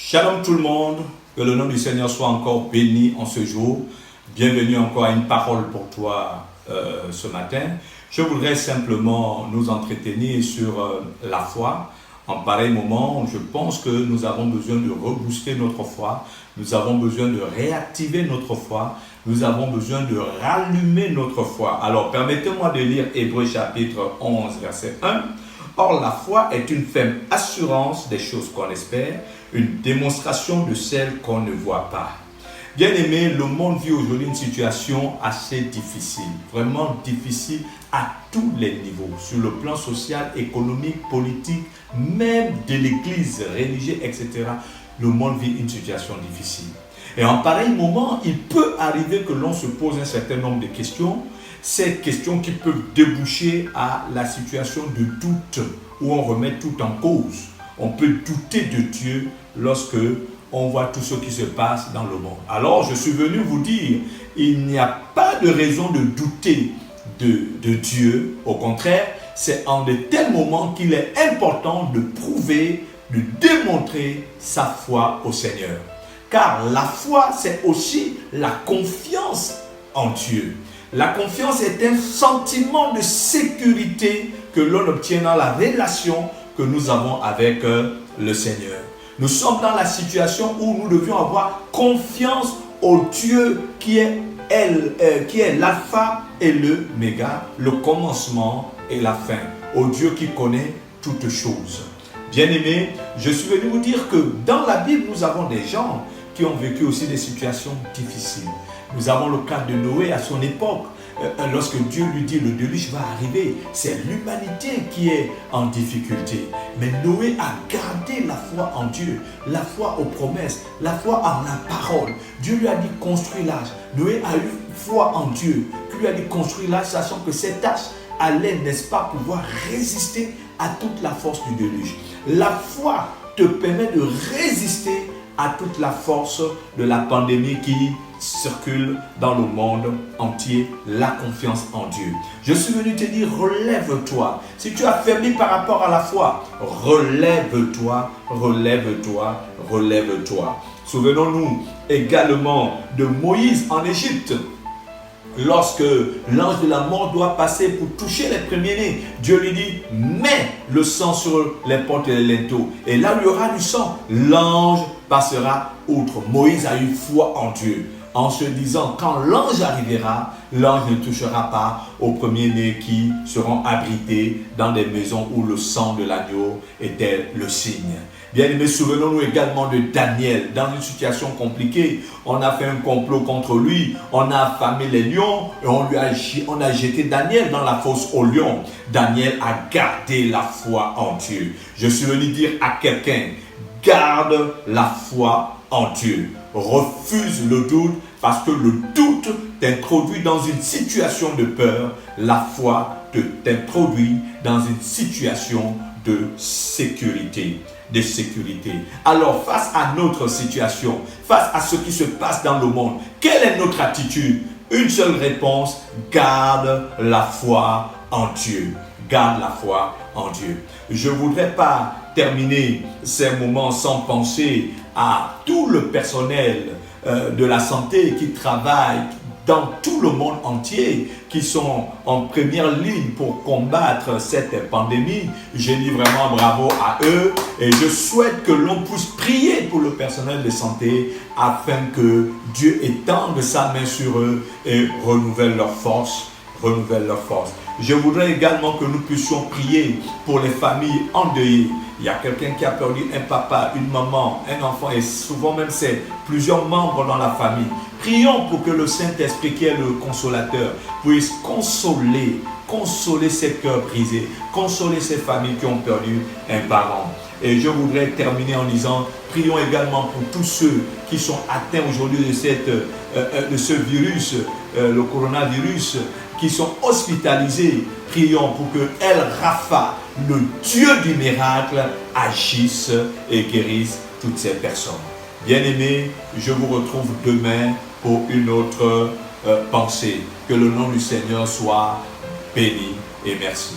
Shalom tout le monde, que le nom du Seigneur soit encore béni en ce jour. Bienvenue encore à une parole pour toi ce matin. Je voudrais simplement nous entretenir sur la foi. En pareil moment, je pense que nous avons besoin de rebooster notre foi. Nous avons besoin de réactiver notre foi. Nous avons besoin de rallumer notre foi. Alors, permettez-moi de lire Hébreux chapitre 11, verset 1. Or, la foi est une ferme assurance des choses qu'on espère, une démonstration de celles qu'on ne voit pas. Bien-aimés, le monde vit aujourd'hui une situation assez difficile, vraiment difficile à tous les niveaux, sur le plan social, économique, politique, même de l'église, religieuse, etc. Le monde vit une situation difficile. Et en pareil moment, il peut arriver que l'on se pose un certain nombre de questions, ces questions qui peuvent déboucher à la situation de doute, où on remet tout en cause. On peut douter de Dieu lorsque on voit tout ce qui se passe dans le monde. Alors, je suis venu vous dire, il n'y a pas de raison de douter de Dieu. Au contraire, c'est en de tels moments qu'il est important de prouver, de démontrer sa foi au Seigneur. Car la foi, c'est aussi la confiance en Dieu. La confiance est un sentiment de sécurité que l'on obtient dans la relation que nous avons avec le Seigneur. Nous sommes dans la situation où nous devions avoir confiance au Dieu qui est l'alpha et l'oméga, le commencement et la fin, au Dieu qui connaît toutes choses. Bien-aimés, je suis venu vous dire que dans la Bible, nous avons des gens qui ont vécu aussi des situations difficiles. Nous avons le cas de Noé à son époque. Lorsque Dieu lui dit le déluge va arriver, c'est l'humanité qui est en difficulté. Mais Noé a gardé la foi en Dieu, la foi aux promesses, la foi en la parole. Dieu lui a dit construis l'arche. Noé a eu foi en Dieu, qui lui a dit construis l'arche, sachant que cette arche allait, n'est-ce pas, pouvoir résister à toute la force du déluge. La foi te permet de résister à toute la force de la pandémie qui circule dans le monde entier, la confiance en Dieu. Je suis venu te dire, relève-toi. Si tu as faibli par rapport à la foi, relève-toi, relève-toi, relève-toi. Souvenons-nous également de Moïse en Égypte. Lorsque l'ange de la mort doit passer pour toucher les premiers-nés, Dieu lui dit, mets le sang sur les portes et les linteaux. Et là où il y aura du sang, l'ange passera outre. Moïse a eu foi en Dieu, en se disant, quand l'ange arrivera, l'ange ne touchera pas aux premiers-nés qui seront abrités dans des maisons où le sang de l'agneau était le signe. Bien-aimés, souvenons-nous également de Daniel. Dans une situation compliquée, on a fait un complot contre lui, on a affamé les lions et on a jeté Daniel dans la fosse aux lions. Daniel a gardé la foi en Dieu. Je suis venu dire à quelqu'un, garde la foi en Dieu. Refuse le doute parce que le doute t'introduit dans une situation de peur. La foi t'introduit dans une situation de sécurité. Alors, face à notre situation, face à ce qui se passe dans le monde, quelle est notre attitude? Une seule réponse, garde la foi en Dieu. Garde la foi en Dieu. Je ne voudrais pas terminer ces moments sans penser à tout le personnel de la santé qui travaille dans tout le monde entier, qui sont en première ligne pour combattre cette pandémie. Je dis vraiment bravo à eux et je souhaite que l'on puisse prier pour le personnel de santé afin que Dieu étende sa main sur eux et renouvelle leur force. Je voudrais également que nous puissions prier pour les familles endeuillées. Il y a quelqu'un qui a perdu un papa, une maman, un enfant et souvent même c'est plusieurs membres dans la famille. Prions pour que le Saint-Esprit qui est le consolateur puisse consoler ces cœurs brisés, consoler ces familles qui ont perdu un parent. Et je voudrais terminer en disant, prions également pour tous ceux qui sont atteints aujourd'hui de ce virus, le coronavirus, qui sont hospitalisés. Prions pour que El Rapha, le Dieu du miracle, agisse et guérisse toutes ces personnes. Bien-aimés, je vous retrouve demain pour une autre pensée. Que le nom du Seigneur soit béni et merci.